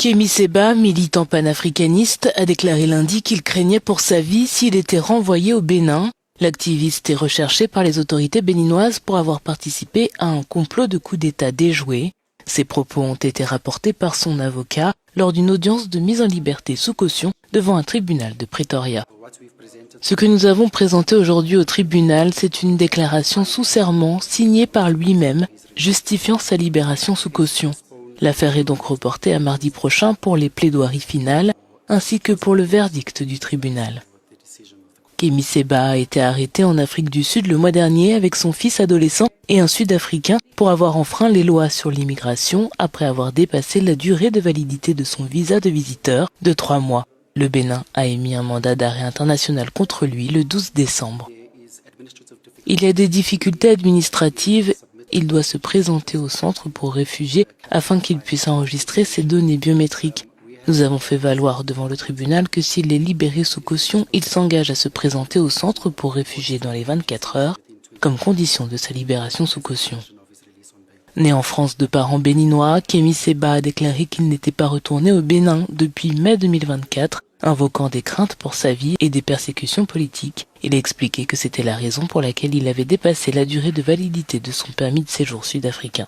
Kémy Séba, militant panafricaniste, a déclaré lundi qu'il craignait pour sa vie s'il était renvoyé au Bénin. L'activiste est recherché par les autorités béninoises pour avoir participé à un complot de coup d'État déjoué. Ses propos ont été rapportés par son avocat lors d'une audience de mise en liberté sous caution devant un tribunal de Pretoria. Ce que nous avons présenté aujourd'hui au tribunal, c'est une déclaration sous serment signée par lui-même, justifiant sa libération sous caution. L'affaire est donc reportée à mardi prochain pour les plaidoiries finales, ainsi que pour le verdict du tribunal. Kémy Séba a été arrêté en Afrique du Sud le mois dernier avec son fils adolescent et un Sud-Africain pour avoir enfreint les lois sur l'immigration après avoir dépassé la durée de validité de son visa de visiteur de 3 mois. Le Bénin a émis un mandat d'arrêt international contre lui le 12 décembre. Il y a des difficultés administratives. Il doit se présenter au centre pour réfugiés afin qu'il puisse enregistrer ses données biométriques. Nous avons fait valoir devant le tribunal que s'il est libéré sous caution, il s'engage à se présenter au centre pour réfugiés dans les 24 heures, comme condition de sa libération sous caution. Né en France de parents béninois, Kémy Séba a déclaré qu'il n'était pas retourné au Bénin depuis mai 2024, invoquant des craintes pour sa vie et des persécutions politiques. Il a expliqué que c'était la raison pour laquelle il avait dépassé la durée de validité de son permis de séjour sud-africain.